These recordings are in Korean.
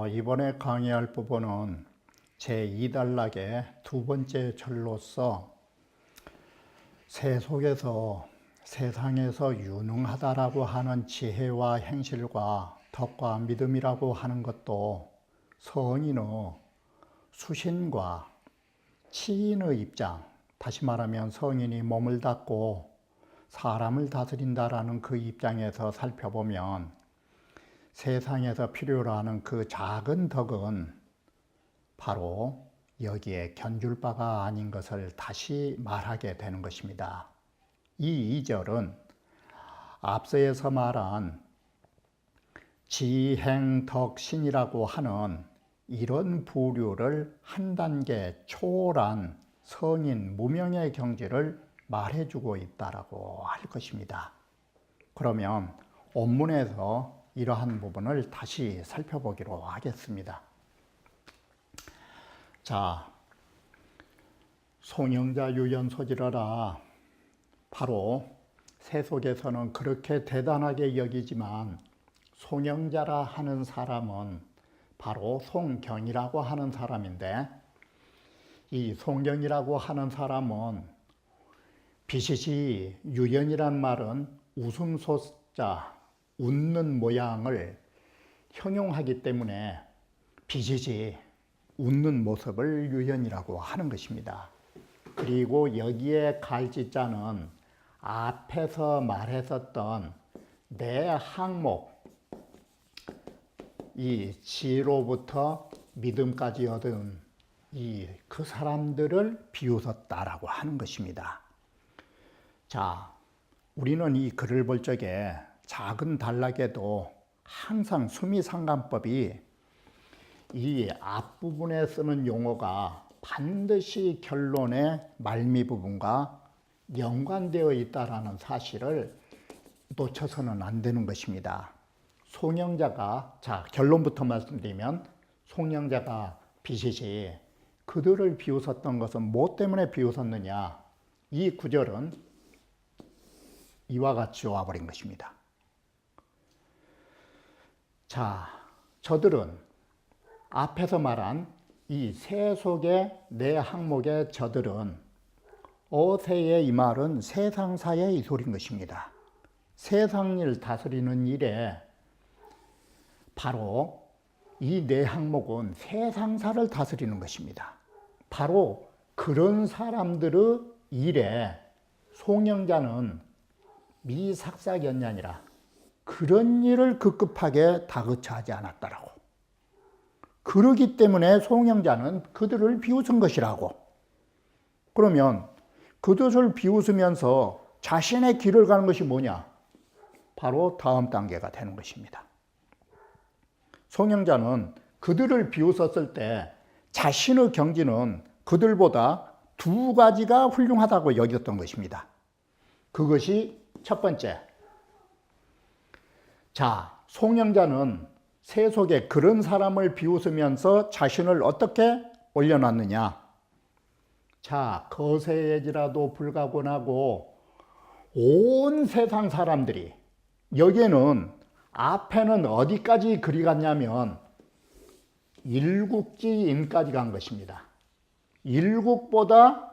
이번에 강의할 부분은 제2단락의 두 번째 절로서 새 속에서 세상에서 유능하다라고 하는 지혜와 행실과 덕과 믿음이라고 하는 것도 성인의 수신과 치인의 입장, 다시 말하면 성인이 몸을 닦고 사람을 다스린다라는 그 입장에서 살펴보면 세상에서 필요로 하는 그 작은 덕은 바로 여기에 견줄 바가 아닌 것을 다시 말하게 되는 것입니다. 이 2절은 앞서에서 말한 지행덕신이라고 하는 이런 부류를 한 단계 초월한 성인 무명의 경지를 말해주고 있다라고 할 것입니다. 그러면 원문에서 이러한 부분을 다시 살펴보기로 하겠습니다. 자, 송영자 유연소지러라. 바로 새 속에서는 그렇게 대단하게 여기지만 송영자라 하는 사람은 바로 송경이라고 하는 사람인데, 이 송경이라고 하는 사람은 비시시 유연이란 말은 웃음소자, 웃는 모양을 형용하기 때문에 비시시 웃는 모습을 유연이라고 하는 것입니다. 그리고 여기에 갈지자는 앞에서 말했었던 네 항목, 이 지로부터 믿음까지 얻은 그 사람들을 비웃었다라고 하는 것입니다. 자, 우리는 이 글을 볼 적에 작은 단락에도 항상 수미상관법이 이 앞부분에 쓰는 용어가 반드시 결론의 말미 부분과 연관되어 있다는 사실을 놓쳐서는 안 되는 것입니다. 송영자가, 자, 결론부터 말씀드리면 송영자가 비시시 그들을 비웃었던 것은 뭐 때문에 비웃었느냐, 이 구절은 이와 같이 와버린 것입니다. 자, 저들은 앞에서 말한 이 새 속의 네 항목의 저들은 어세의 이 말은 세상사의 이 소리인 것입니다. 세상을 다스리는 일에 바로 이 네 항목은 세상사를 다스리는 것입니다. 바로 그런 사람들의 일에 송영자는 미삭사견냐니라, 그런 일을 급급하게 다그쳐하지 않았다라고. 그러기 때문에 송영자는 그들을 비웃은 것이라고. 그러면 그들을 비웃으면서 자신의 길을 가는 것이 뭐냐? 바로 다음 단계가 되는 것입니다. 송영자는 그들을 비웃었을 때 자신의 경지는 그들보다 두 가지가 훌륭하다고 여겼던 것입니다. 그것이 첫 번째, 자, 송영자는 새 속에 그런 사람을 비웃으면서 자신을 어떻게 올려놨느냐? 자, 거세에지라도 불가곤하고 온 세상 사람들이, 여기에는 앞에는 어디까지 그리 갔냐면 일국지인까지 간 것입니다. 일국보다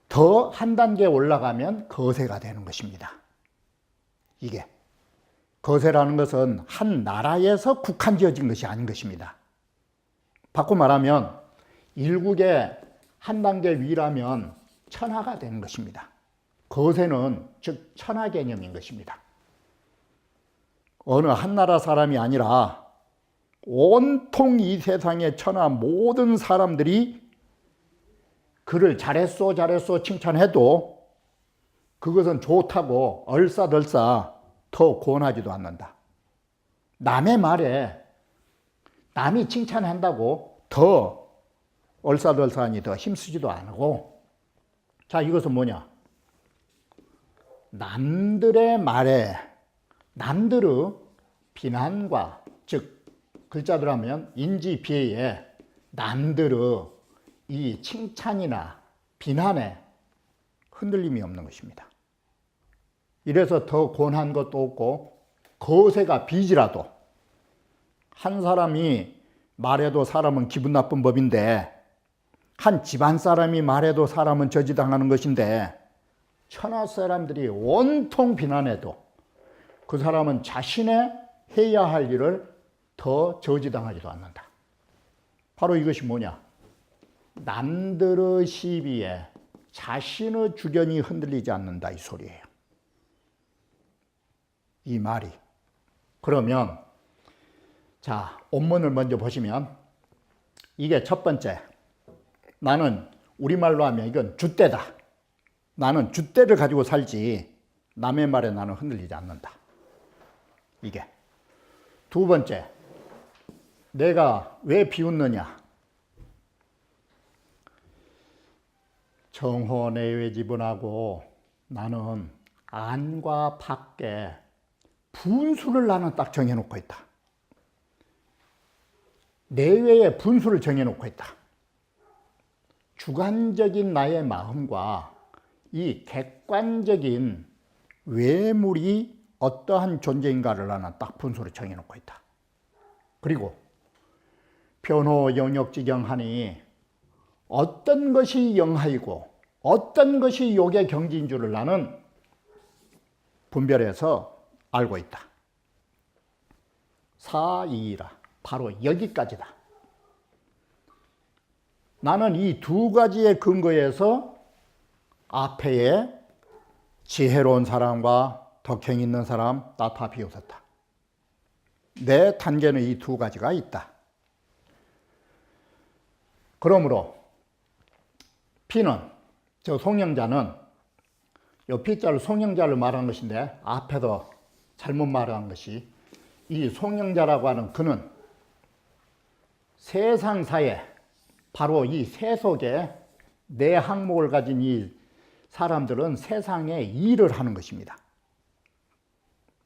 더 한 단계 올라가면 거세가 되는 것입니다. 이게 거세라는 것은 한 나라에서 국한지어진 것이 아닌 것입니다. 바꿔 말하면 일국의 한 단계 위라면 천하가 되는 것입니다. 거세는 즉 천하 개념인 것입니다. 어느 한 나라 사람이 아니라 온통 이 세상의 천하 모든 사람들이 그를 잘했소 잘했소 칭찬해도 그것은 좋다고 얼싸덜싸 더 권하지도 않는다. 남의 말에 남이 칭찬한다고 더 얼싸덜싸니 더 힘쓰지도 않고. 자, 이것은 뭐냐? 남들의 말에 남들의 비난과 즉 글자들 하면 인지비에 남들의 이 칭찬이나 비난에 흔들림이 없는 것입니다. 이래서 더 권한 것도 없고 거세가 빚이라도 한 사람이 말해도 사람은 기분 나쁜 법인데 한 집안 사람이 말해도 사람은 저지당하는 것인데 천하 사람들이 온통 비난해도 그 사람은 자신의 해야 할 일을 더 저지당하지도 않는다. 바로 이것이 뭐냐? 남들의 시비에 자신의 주견이 흔들리지 않는다 이 소리예요. 이 말이. 그러면 자, 원문을 먼저 보시면 이게 첫 번째. 나는 우리말로 하면 이건 줏대다. 나는 줏대를 가지고 살지 남의 말에 나는 흔들리지 않는다. 이게. 두 번째. 내가 왜 비웃느냐? 정호내외 지분하고 나는 안과 밖에 분수를 나는 딱 정해놓고 있다. 내외의 분수를 정해놓고 있다. 주관적인 나의 마음과 이 객관적인 외물이 어떠한 존재인가를 나는 딱 분수를 정해놓고 있다. 그리고 변호 영역지경하니 어떤 것이 영하이고 어떤 것이 욕의 경지인 줄을 나는 분별해서 알고 있다. 사이라 바로 여기까지다. 나는 이 두 가지의 근거에서 앞에의 지혜로운 사람과 덕행 있는 사람 나 다 비웃었다. 내 단계는 이 두 가지가 있다. 그러므로 피는 저 송영자는 요 피자를 송영자를 말한 것인데 앞에도 잘못 말한 것이 이 송영자라고 하는 그는 세상사에 바로 이 세속에 내 항목을 가진 이 사람들은 세상에 일을 하는 것입니다.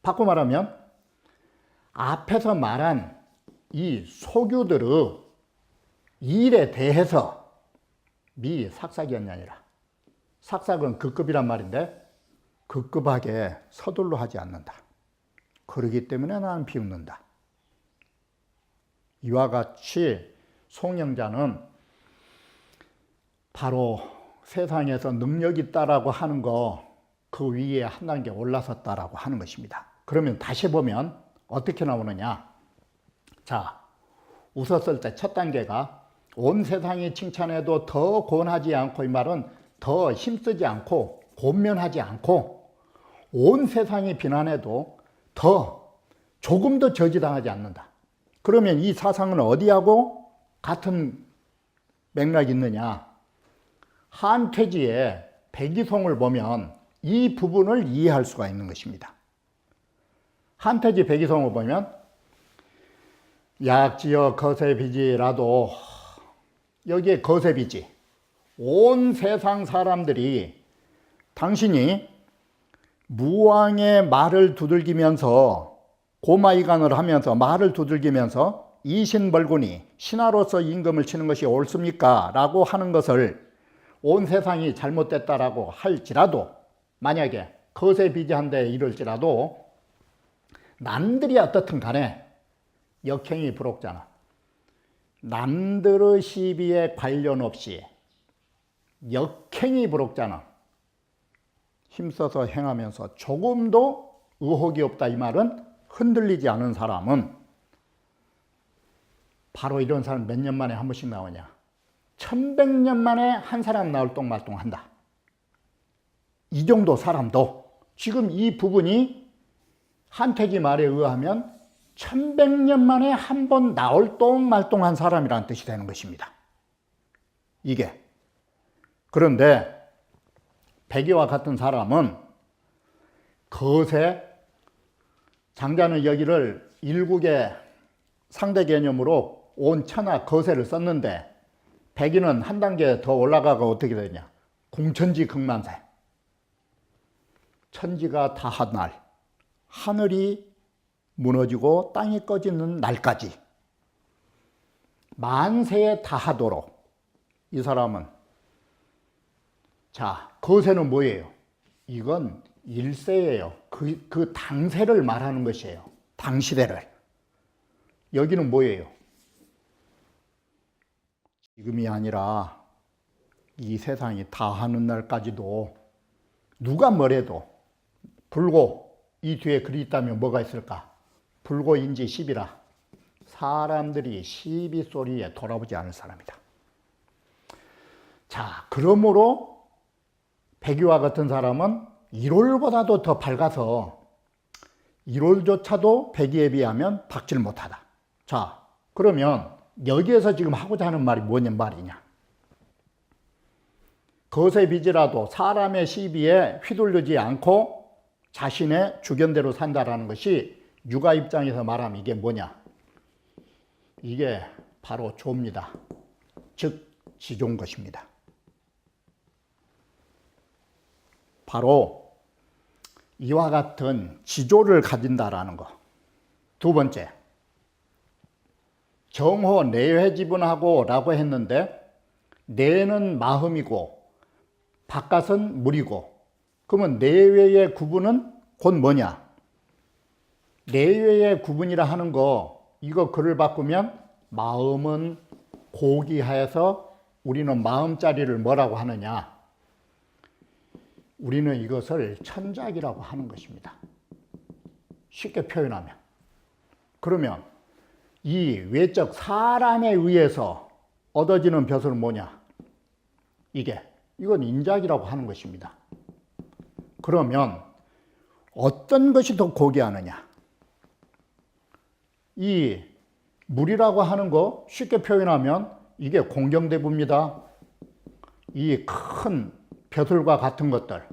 바꿔 말하면 앞에서 말한 이 소규들의 일에 대해서 미 삭삭이었냐니라. 삭삭은 극급이란 말인데 급급하게 서둘러 하지 않는다. 그러기 때문에 나는 비웃는다. 이와 같이 송영자는 바로 세상에서 능력 있다라고 하는 거 그 위에 한 단계 올라섰다라고 하는 것입니다. 그러면 다시 보면 어떻게 나오느냐? 자, 웃었을 때 첫 단계가 온 세상이 칭찬해도 더 권하지 않고, 이 말은 더 힘쓰지 않고 권면하지 않고 온 세상이 비난해도 더 조금 더 저지당하지 않는다. 그러면 이 사상은 어디하고 같은 맥락이 있느냐? 한퇴지의 백이송을 보면 이 부분을 이해할 수가 있는 것입니다. 한퇴지 백이송을 보면 약지어 거세비지라도 여기에 거세비지 온 세상 사람들이 당신이 무왕의 말을 두들기면서 고마이간을 하면서 말을 두들기면서 이신벌군이 신하로서 임금을 치는 것이 옳습니까? 라고 하는 것을 온 세상이 잘못됐다라고 할지라도 만약에 거세비지한데 이럴지라도 남들이 어떻든 간에 역행이 부록잖아. 남들의 시비에 관련 없이 역행이 부록잖아. 힘써서 행하면서 조금도 의혹이 없다 이 말은 흔들리지 않은 사람은 바로 이런 사람 몇 년 만에 한 번씩 나오냐? 1100년 만에 한 사람 나올 똥말똥한다. 이 정도 사람도 지금 이 부분이 한퇴지 말에 의하면 1100년 만에 한 번 나올 똥말똥한 사람이라는 뜻이 되는 것입니다. 이게. 그런데 백이와 같은 사람은 거세, 장자는 여기를 일국의 상대 개념으로 온 천하 거세를 썼는데 백이는 한 단계 더 올라가고 어떻게 되냐? 공천지 극만세. 천지가 다한 날, 하늘이 무너지고 땅이 꺼지는 날까지 만세에 다하도록 이 사람은, 자, 거세는 뭐예요? 이건 일세예요. 그 당세를 말하는 것이에요. 당시대를. 여기는 뭐예요? 지금이 아니라 이 세상이 다하는 날까지도 누가 뭐래도 불고, 이 뒤에 글이 있다면 뭐가 있을까? 불고인지 시비라. 사람들이 시비 소리에 돌아보지 않을 사람이다. 자, 그러므로 백유와 같은 사람은 1월보다도 더 밝아서 1월조차도 백유에 비하면 밝질 못하다. 자, 그러면 여기에서 지금 하고자 하는 말이 뭐냐 말이냐? 거세 빚이라도 사람의 시비에 휘둘리지 않고 자신의 주견대로 산다라는 것이 육아 입장에서 말하면 이게 뭐냐? 이게 바로 조입니다. 즉 지조인 것입니다. 바로 이와 같은 지조를 가진다라는 거. 두 번째, 정호 내외 지분하고 라고 했는데, 내는 마음이고 바깥은 물이고, 그러면 내외의 구분은 곧 뭐냐? 내외의 구분이라 하는 거, 이거 글을 바꾸면 마음은 고기하여서 우리는 마음자리를 뭐라고 하느냐? 우리는 이것을 천작이라고 하는 것입니다. 쉽게 표현하면. 그러면 이 외적 사람에 의해서 얻어지는 벼슬은 뭐냐? 이건 인작이라고 하는 것입니다. 그러면 어떤 것이 더 고귀하느냐? 이 물이라고 하는 거 쉽게 표현하면 이게 공경대부입니다. 이 큰 벼슬과 같은 것들,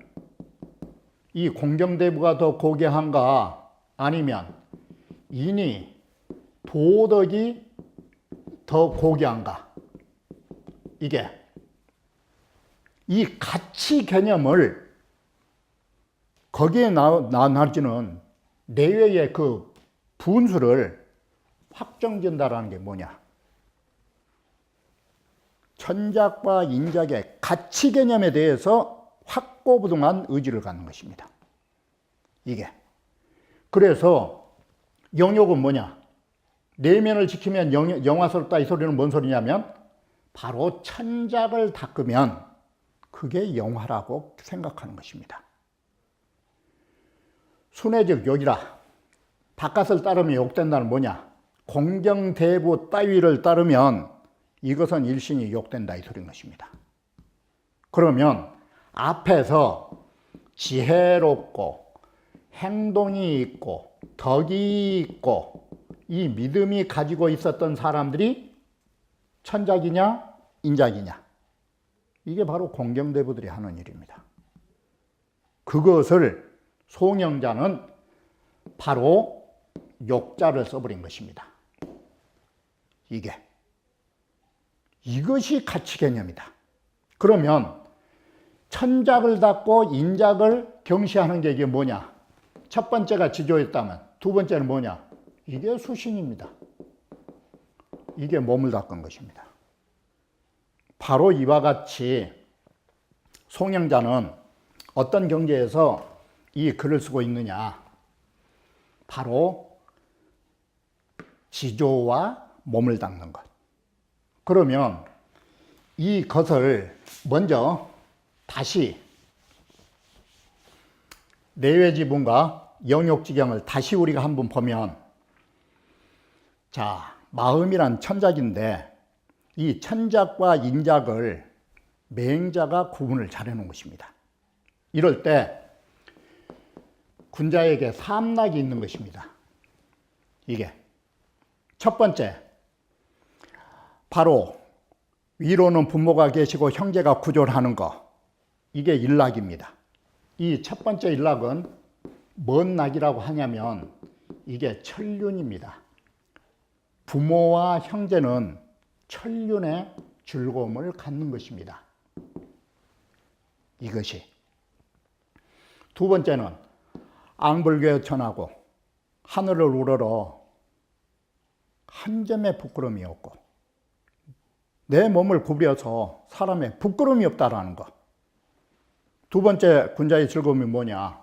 이 공경대부가 더 고귀한가, 아니면 인이 도덕이 더 고귀한가? 이 가치 개념을 거기에 나눠지는 내외의 그 분수를 확정짓는다라는 게 뭐냐? 천작과 인작의 가치 개념에 대해서 확고부동한 의지를 갖는 것입니다. 그래서 영욕은 뭐냐? 내면을 지키면 영화스럽다, 이 소리는 뭔 소리냐면 바로 천작을 닦으면 그게 영화라고 생각하는 것입니다. 순회적 욕이라. 바깥을 따르면 욕된다는 뭐냐? 공경대부 따위를 따르면 이것은 일신이 욕된다, 이 소리인 것입니다. 그러면 앞에서 지혜롭고 행동이 있고 덕이 있고 이 믿음이 가지고 있었던 사람들이 천작이냐 인작이냐? 이게 바로 공경대부들이 하는 일입니다. 그것을 송영자는 바로 욕자를 써버린 것입니다. 이것이 가치 개념이다. 그러면 천작을 닦고 인작을 경시하는 게 이게 뭐냐? 첫 번째가 지조였다면 두 번째는 뭐냐? 이게 수신입니다. 이게 몸을 닦은 것입니다. 바로 이와 같이 송영자는 어떤 경계에서 이 글을 쓰고 있느냐? 바로 지조와 몸을 닦는 것. 그러면 이것을 먼저 다시 내외지분과 영욕지경을 다시 우리가 한번 보면, 자, 마음이란 천작인데 이 천작과 인작을 맹자가 구분을 잘 해놓은 것입니다. 이럴 때 군자에게 삼락이 있는 것입니다. 첫 번째, 바로 위로는 부모가 계시고 형제가 구조하는 거, 이게 일락입니다. 이 첫 번째 일락은 뭔 낙이라고 하냐면 이게 천륜입니다. 부모와 형제는 천륜의 즐거움을 갖는 것입니다. 이것이. 두 번째는 앙불교에 천하고 하늘을 우러러 한 점의 부끄러움이 없고 내 몸을 구부려서 사람의 부끄러움이 없다라는 것. 두 번째 군자의 즐거움이 뭐냐?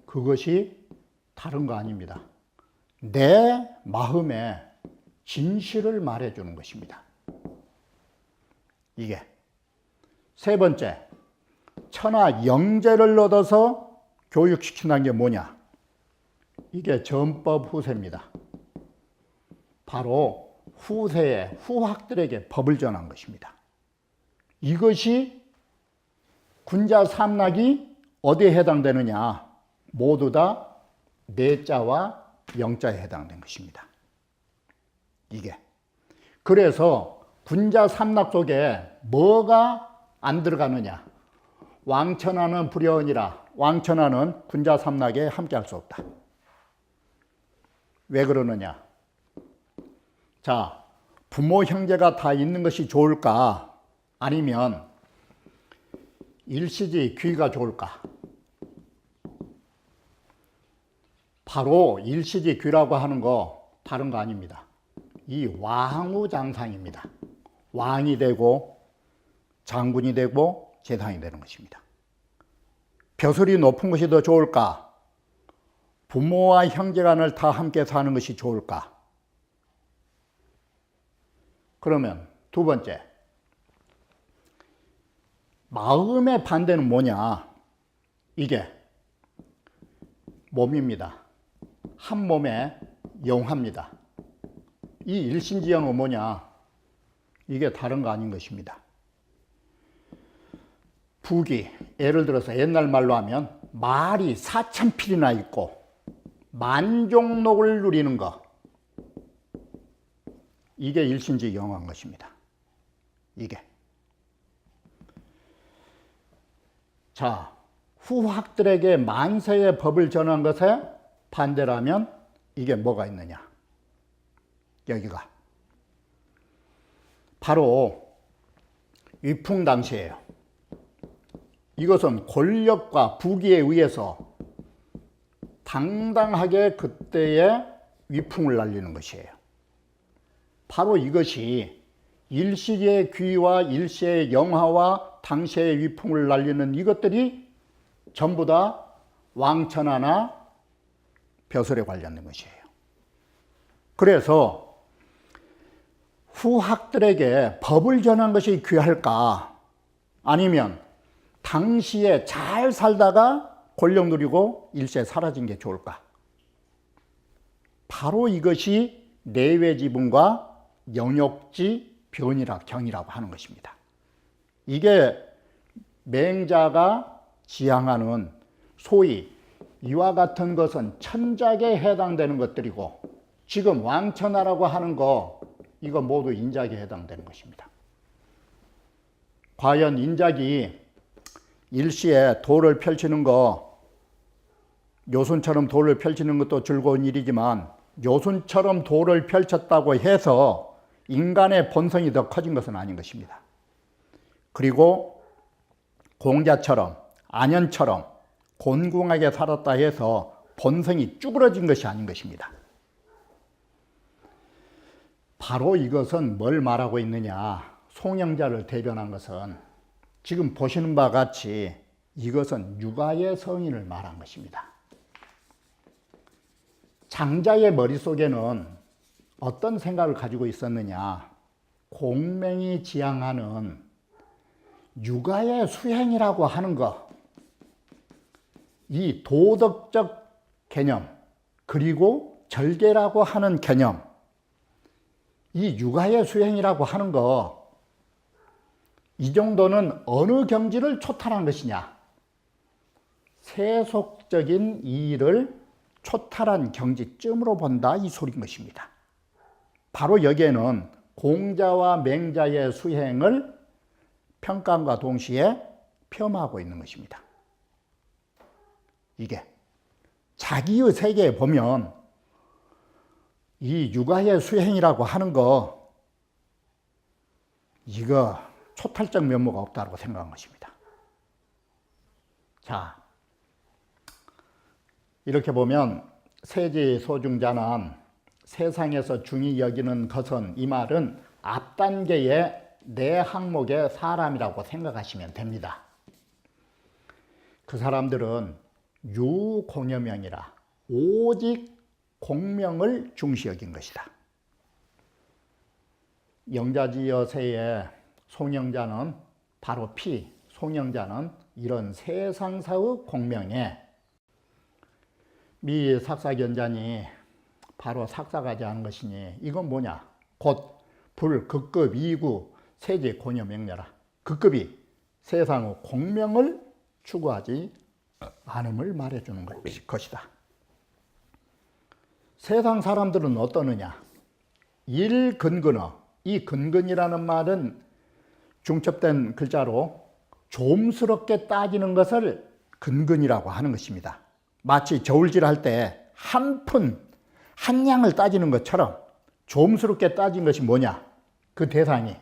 그것이 다른 거 아닙니다. 내 마음의 진실을 말해주는 것입니다. 이게 세 번째, 천하 영재를 얻어서 교육시킨다는 게 뭐냐? 이게 전법 후세입니다. 바로 후세의 후학들에게 법을 전한 것입니다. 이것이 군자 삼락이 어디에 해당되느냐? 모두 다 내자와 영자에 해당된 것입니다. 이게. 그래서 군자 삼락 속에 뭐가 안 들어가느냐? 왕천하는 불여언이라 왕천하는 군자 삼락에 함께할 수 없다. 왜 그러느냐? 자, 부모 형제가 다 있는 것이 좋을까? 아니면 일시지 귀가 좋을까? 바로 일시지 귀라고 하는 거 다른 거 아닙니다. 이 왕후장상입니다. 왕이 되고 장군이 되고 재상이 되는 것입니다. 벼슬이 높은 것이 더 좋을까? 부모와 형제간을 다 함께 사는 것이 좋을까? 그러면 두 번째, 마음의 반대는 뭐냐? 이게 몸입니다. 한 몸에 영화입니다. 이 일신지영은 뭐냐? 이게 다른 거 아닌 것입니다. 부귀, 예를 들어서 옛날 말로 하면 말이 4,000필이나 있고 만종록을 누리는 것, 이게 일신지영화인 것입니다. 이게. 자, 후학들에게 만세의 법을 전한 것에 반대라면 이게 뭐가 있느냐? 여기가 바로 위풍당시예요. 이것은 권력과 부귀에 의해서 당당하게 그때의 위풍을 날리는 것이에요. 바로 이것이 일시의 귀와 일시의 영화와 당시의 위풍을 날리는 이것들이 전부 다 왕천하나 벼슬에 관련된 것이에요. 그래서 후학들에게 법을 전한 것이 귀할까? 아니면 당시에 잘 살다가 권력 누리고 일시에 사라진 게 좋을까? 바로 이것이 내외지분과 영역지 변이라고 하는 것입니다. 이게 맹자가 지향하는 소위 이와 같은 것은 천작에 해당되는 것들이고, 지금 왕천하라고 하는 거 이거 모두 인작에 해당되는 것입니다. 과연 인작이 일시에 도를 펼치는 거, 요순처럼 도를 펼치는 것도 즐거운 일이지만 요순처럼 도를 펼쳤다고 해서 인간의 본성이 더 커진 것은 아닌 것입니다. 그리고 공자처럼 안현처럼 곤궁하게 살았다 해서 본성이 쭈그러진 것이 아닌 것입니다. 바로 이것은 뭘 말하고 있느냐? 송영자를 대변한 것은 지금 보시는 바와 같이 이것은 육아의 성인을 말한 것입니다. 장자의 머릿속에는 어떤 생각을 가지고 있었느냐? 공맹이 지향하는 육아의 수행이라고 하는 것, 이 도덕적 개념, 그리고 절개라고 하는 개념, 이 육아의 수행이라고 하는 것, 이 정도는 어느 경지를 초탈한 것이냐? 세속적인 이의를 초탈한 경지쯤으로 본다, 이 소리인 것입니다. 바로 여기에는 공자와 맹자의 수행을 평가함과 동시에 폄하하고 있는 것입니다. 이게 자기의 세계에 보면 이 육아의 수행이라고 하는 거, 이거 초탈적 면모가 없다고 생각한 것입니다. 자, 이렇게 보면 세지 소중자는 세상에서 중히 여기는 것은, 이 말은 앞단계의 네 항목의 사람이라고 생각하시면 됩니다. 그 사람들은 유공여명이라 오직 공명을 중시 여긴 것이다. 영자지여세의 송영자는 바로 송영자는 이런 세상사의 공명에 미 삭사견잔이 바로 삭사가지 않은 것이니, 이건 뭐냐? 곧 불, 극급, 이구, 세지, 공여, 명렬하. 극급이 세상의 공명을 추구하지 않음을 말해주는 것이다. 세상 사람들은 어떠느냐? 일근근어. 이 근근이라는 말은 중첩된 글자로 좀스럽게 따지는 것을 근근이라고 하는 것입니다. 마치 저울질 할 때 한 양을 따지는 것처럼 좀스럽게 따진 것이 뭐냐? 그 대상이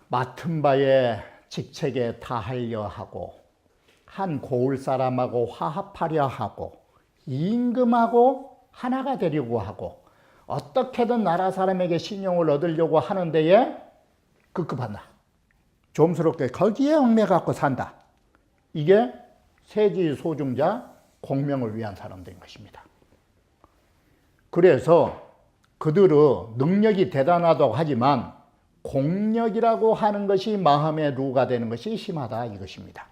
맡은 바에 직책에 다하려 하고, 한 고을 사람하고 화합하려 하고, 임금하고 하나가 되려고 하고, 어떻게든 나라 사람에게 신용을 얻으려고 하는 데에 급급한다. 좀스럽게 거기에 얽매갖고 산다. 이게 세지 소중자 공명을 위한 사람들인 것입니다. 그래서 그들의 능력이 대단하다고 하지만 공력이라고 하는 것이 마음의 루가 되는 것이 심하다, 이것입니다.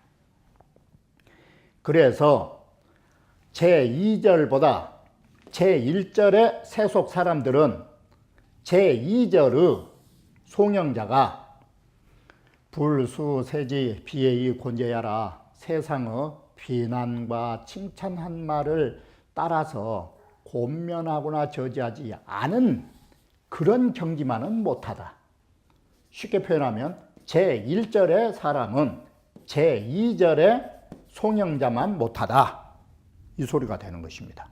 그래서 제2절보다 제1절의 세속 사람들은 제2절의 송영자가 불수세지 비애의 곤제야라, 세상의 비난과 칭찬한 말을 따라서 곤면하거나 저지하지 않은 그런 경지만은 못하다. 쉽게 표현하면 제1절의 사람은 제2절의 송영자만 못하다, 이 소리가 되는 것입니다.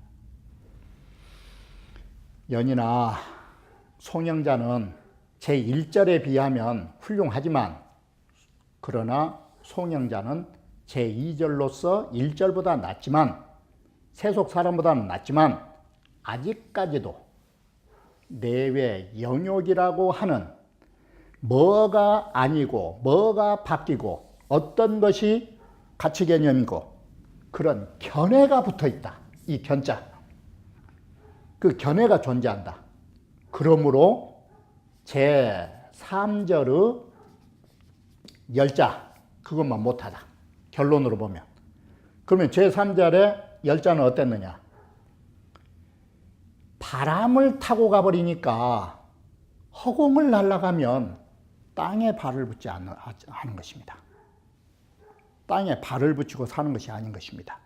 연이나 송영자는 제1절에 비하면 훌륭하지만, 그러나 송영자는 제2절로서 1절보다 낫지만, 세속 사람보다는 낫지만, 아직까지도 내외 영역이라고 하는 뭐가 아니고 뭐가 바뀌고 어떤 것이 가치 개념이고 그런 견해가 붙어 있다. 이 견자. 그 견해가 존재한다. 그러므로 제3절의 열자, 그것만 못하다. 결론으로 보면. 그러면 제3절의 열자는 어땠느냐? 바람을 타고 가버리니까 허공을 날아가면 땅에 발을 붙지 않는 것입니다. 땅에 발을 붙이고 사는 것이 아닌 것입니다.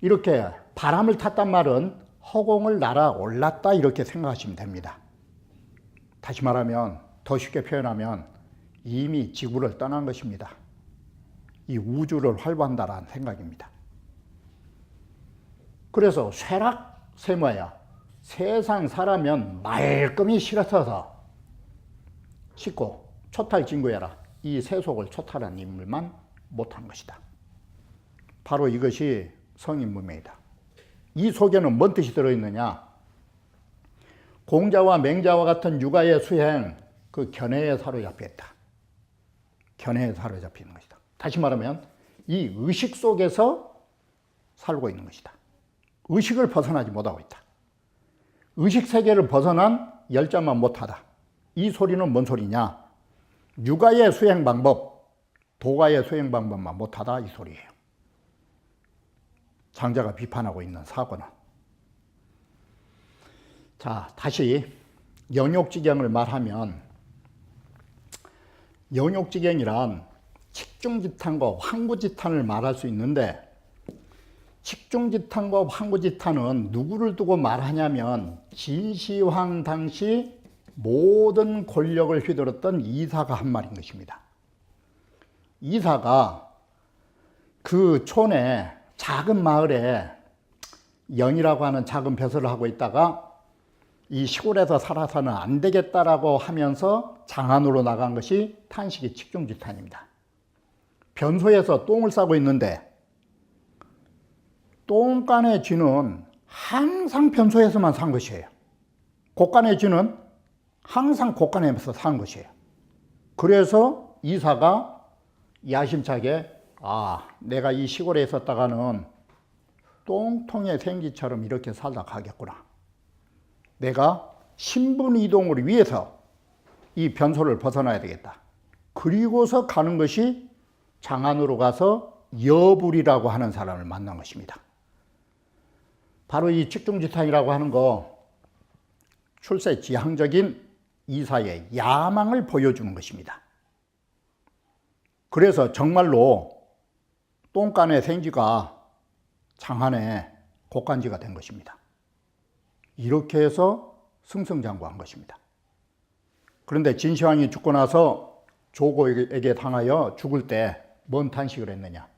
이렇게 바람을 탔단 말은 허공을 날아 올랐다, 이렇게 생각하시면 됩니다. 다시 말하면, 더 쉽게 표현하면 이미 지구를 떠난 것입니다. 이 우주를 활보한다라는 생각입니다. 그래서 쇠락세모야, 세상 사라면 말끔히 실어서서 싣고 초탈진구해라, 이 세속을 초탈한 인물만 못한 것이다. 바로 이것이 성인문명이다. 이 속에는 뭔 뜻이 들어있느냐? 공자와 맹자와 같은 육아의 수행, 그 견해에 사로잡혀 있다. 견해에 사로잡혀 있는 것이다. 다시 말하면 이 의식 속에서 살고 있는 것이다. 의식을 벗어나지 못하고 있다. 의식 세계를 벗어난 열자만 못하다. 이 소리는 뭔 소리냐? 육아의 수행 방법, 도가의 수행 방법만 못하다, 이 소리예요. 장자가 비판하고 있는 사고는. 자, 다시 영욕지경을 말하면, 영욕지경이란 칙중지탄과 황구지탄을 말할 수 있는데, 칙중지탄과 황구지탄은 누구를 두고 말하냐면 진시황 당시 모든 권력을 휘둘렀던 이사가 한 말인 것입니다. 이사가 그 촌에 작은 마을에 영이라고 하는 작은 벼슬을 하고 있다가 이 시골에서 살아서는 안 되겠다라고 하면서 장안으로 나간 것이 탄식이 칙중지탄입니다. 변소에서 똥을 싸고 있는데 똥간의 쥐는 항상 변소에서만 산 것이에요. 곡간의 쥐는 항상 곡간에서 사는 것이에요. 그래서 이사가 야심차게 내가 이 시골에 있었다가는 똥통의 생쥐처럼 이렇게 살다 가겠구나. 내가 신분 이동을 위해서 이 변소를 벗어나야 되겠다. 그리고서 가는 것이 장안으로 가서 여불이라고 하는 사람을 만난 것입니다. 바로 이 측중지탄이라고 하는 거 출세지향적인 이사의 야망을 보여주는 것입니다. 그래서 정말로 똥간의 생쥐가 장안의 곡간쥐가 된 것입니다. 이렇게 해서 승승장구한 것입니다. 그런데 진시황이 죽고 나서 조고에게 당하여 죽을 때 뭔 탄식을 했느냐?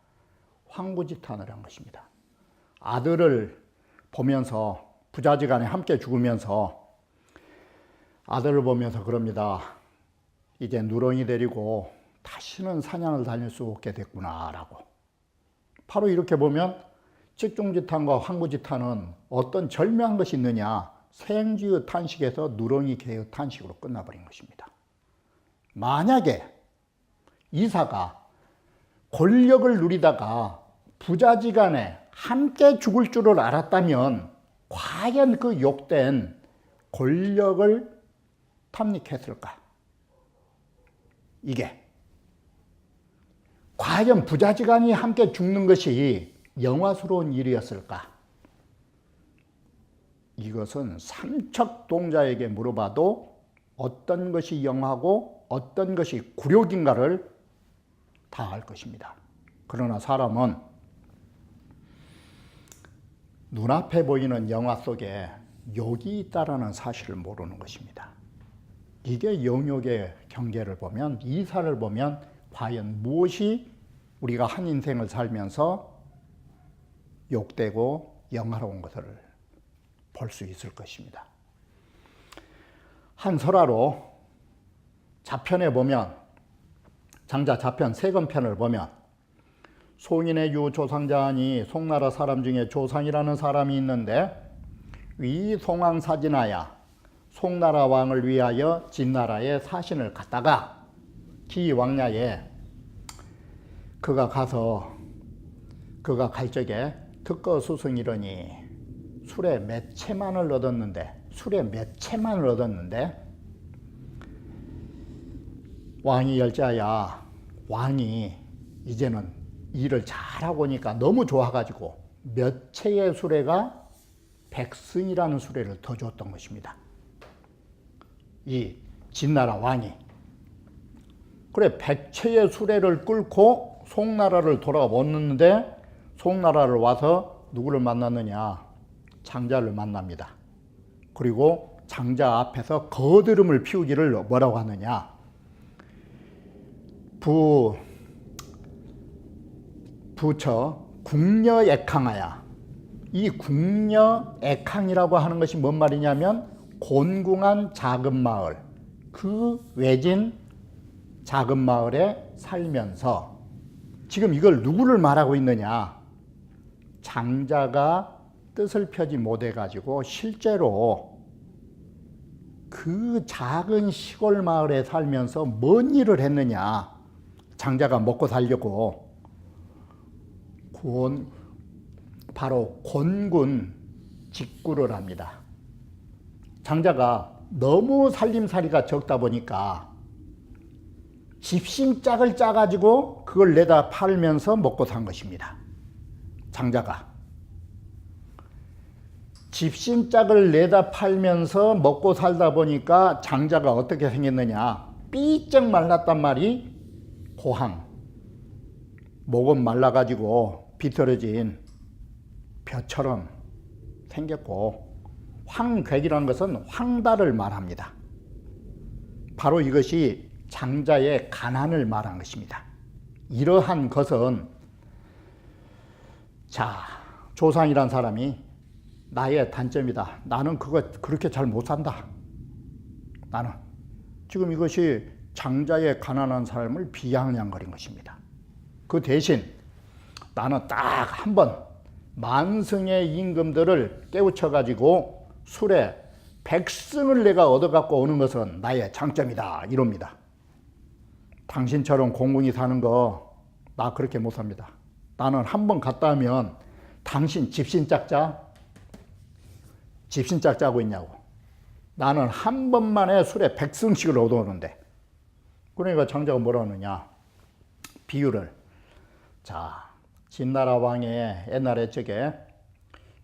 황구지탄을 한 것입니다. 아들을 보면서 부자지간에 함께 죽으면서 아들을 보면서 그럽니다. 이제 누렁이 데리고 다시는 사냥을 다닐 수 없게 됐구나 라고. 바로 이렇게 보면 측중지탄과 황구지탄은 어떤 절묘한 것이 있느냐? 생쥐의 탄식에서 누렁이 개의 탄식으로 끝나버린 것입니다. 만약에 이사가 권력을 누리다가 부자지간에 함께 죽을 줄을 알았다면 과연 그 욕된 권력을 탐닉했을까? 이게 과연 부자지간이 함께 죽는 것이 영화스러운 일이었을까? 이것은 삼척동자에게 물어봐도 어떤 것이 영화고 어떤 것이 굴욕인가를 다 알 것입니다. 그러나 사람은 눈앞에 보이는 영화 속에 욕이 있다라는 사실을 모르는 것입니다. 이게 영욕의 경계를 보면, 이사를 보면 과연 무엇이 우리가 한 인생을 살면서 욕되고 영화로운 것을 볼 수 있을 것입니다. 한 설화로 자편에 보면, 장자 자편 세건편을 보면 송인의 유 조상자하니 송나라 사람 중에 조상이라는 사람이 있는데 위 송왕사진하야 송나라 왕을 위하여 진나라에 사신을 갔다가 기왕야에 그가 갈 적에 특거 수승이러니 술에 몇 채만을 얻었는데 왕이 열자야 왕이 이제는 일을 잘하고 오니까 너무 좋아가지고 몇 채의 수레가 백승이라는 수레를 더 줬던 것입니다. 이 진나라 왕이. 그래 100채의 수레를 끌고 송나라를 돌아왔는데 송나라를 와서 누구를 만났느냐? 장자를 만납니다. 그리고 장자 앞에서 거드름을 피우기를 뭐라고 하느냐? 부처 궁녀액항하야. 이 궁녀액항이라고 하는 것이 뭔 말이냐면 곤궁한 작은 마을, 그 외진 작은 마을에 살면서 지금 이걸 누구를 말하고 있느냐? 장자가 뜻을 펴지 못해가지고 실제로 그 작은 시골 마을에 살면서 뭔 일을 했느냐? 장자가 먹고 살려고 바로 곤군 직구를 합니다. 장자가 너무 살림살이가 적다 보니까 집신짝을 짜가지고 그걸 내다 팔면서 먹고 산 것입니다. 장자가 집신짝을 내다 팔면서 먹고 살다 보니까 장자가 어떻게 생겼느냐? 삐쩍 말랐단 말이 고항, 목은 말라가지고 비틀어진 벼처럼 생겼고, 황괴기라는 것은 황달을 말합니다. 바로 이것이 장자의 가난을 말한 것입니다. 이러한 것은 조상이란 사람이 나의 단점이다. 나는 그거 그렇게 잘 못 산다. 나는 지금 이것이 장자의 가난한 삶을 비아냥거린 것입니다. 그 대신 나는 딱 한 번 만승의 임금들을 깨우쳐가지고 술에 백승을 내가 얻어갖고 오는 것은 나의 장점이다 이럽니다. 당신처럼 공공이 사는 거 나 그렇게 못 삽니다. 나는 한 번 갔다 하면 당신 집신짝자 집신짝자고 있냐고. 나는 한 번만에 술에 백승씩을 얻어오는데. 그러니까 장자가 뭐라 하느냐, 비유를. 자, 진나라 왕의 옛날에 저게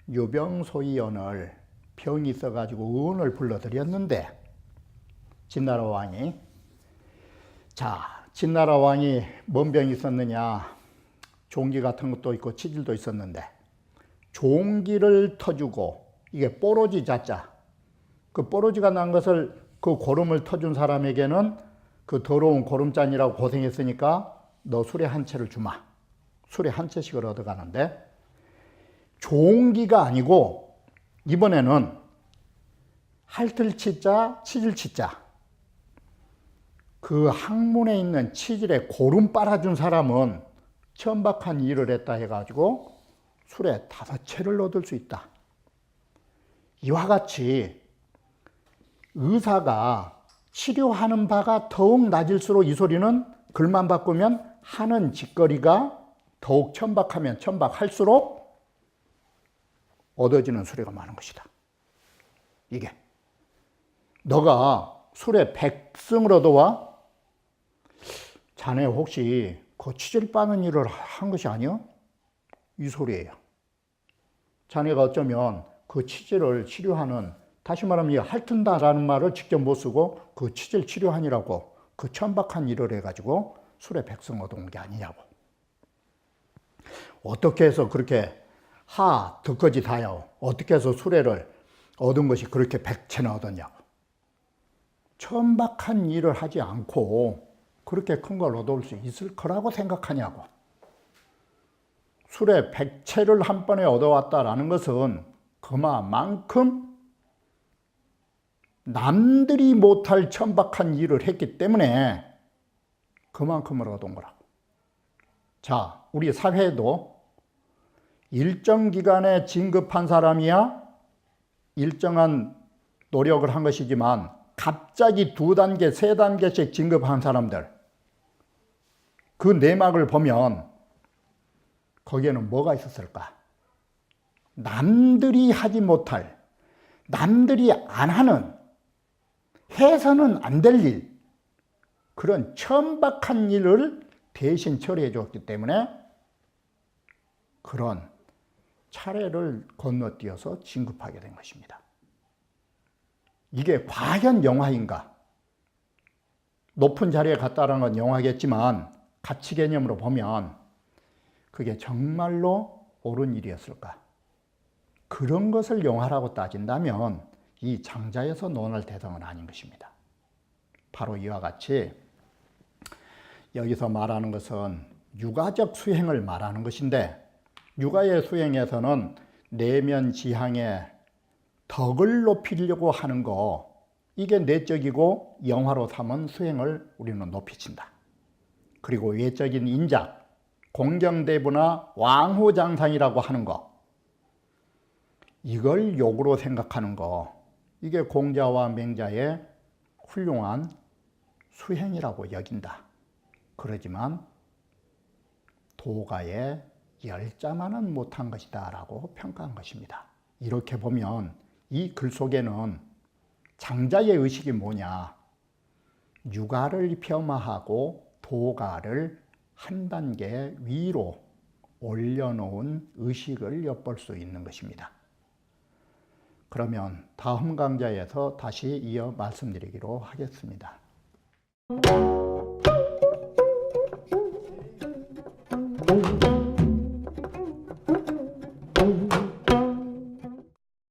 유병소이언을 병이 있어가지고 은을 불러들였는데, 진나라 왕이, 자, 진나라 왕이 뭔 병이 있었느냐, 종기 같은 것도 있고 치질도 있었는데, 종기를 터주고, 이게 뽀로지 자자, 그 뽀로지가 난 것을, 그 고름을 터준 사람에게는 그 더러운 고름잔이라고 고생했으니까 너 술에 한 채를 주마. 술에 한 채씩을 얻어가는데, 종기가 아니고 이번에는 할틀치자, 치질치자, 그 학문에 있는 치질에 고름 빨아준 사람은 천박한 일을 했다 해가지고 술에 5채를 얻을 수 있다. 이와 같이 의사가 치료하는 바가 더욱 낮을수록 이 소리는 글만 바꾸면 하는 짓거리가 더욱 천박하면 천박할수록 얻어지는 수레가 많은 것이다. 이게 너가 술에 백승을 얻어와? 자네 혹시 그 치질 빠는 일을 한 것이 아니야? 이 소리예요. 자네가 어쩌면 그 치질을 치료하는, 다시 말하면 이 핥은다라는 말을 직접 못 쓰고 그 치질 치료하니라고 그 천박한 일을 해가지고 술에 백승 얻어온 게 아니냐고. 어떻게 해서 그렇게 득거지 다요. 어떻게 해서 수레를 얻은 것이 그렇게 100채나 얻었냐고. 천박한 일을 하지 않고 그렇게 큰 걸 얻어올 수 있을 거라고 생각하냐고. 술에 100채를 한 번에 얻어왔다라는 것은 그만큼 남들이 못할 천박한 일을 했기 때문에 그만큼을 얻은 거라고. 자, 우리 사회에도 일정 기간에 진급한 사람이야 일정한 노력을 한 것이지만 갑자기 2단계, 3단계씩 진급한 사람들, 그 내막을 보면 거기에는 뭐가 있었을까? 남들이 하지 못할, 남들이 안 하는, 해서는 안 될 일, 그런 천박한 일을 대신 처리해 줬기 때문에 그런 차례를 건너뛰어서 진급하게 된 것입니다. 이게 과연 영화인가? 높은 자리에 갔다라는 건 영화겠지만 가치 개념으로 보면 그게 정말로 옳은 일이었을까? 그런 것을 영화라고 따진다면 이 장자에서 논할 대상은 아닌 것입니다. 바로 이와 같이 여기서 말하는 것은 육아적 수행을 말하는 것인데, 육아의 수행에서는 내면 지향의 덕을 높이려고 하는 거, 이게 내적이고 영화로 삼은 수행을 우리는 높이친다. 그리고 외적인 인작, 공경대부나 왕후장상이라고 하는 거, 이걸 욕으로 생각하는 거, 이게 공자와 맹자의 훌륭한 수행이라고 여긴다. 그러지만 도가의 열자만은 못한 것이다 라고 평가한 것입니다. 이렇게 보면 이 글 속에는 장자의 의식이 뭐냐, 육아를 폄하하고 도가를 한 단계 위로 올려놓은 의식을 엿볼 수 있는 것입니다. 그러면 다음 강좌에서 다시 이어 말씀드리기로 하겠습니다.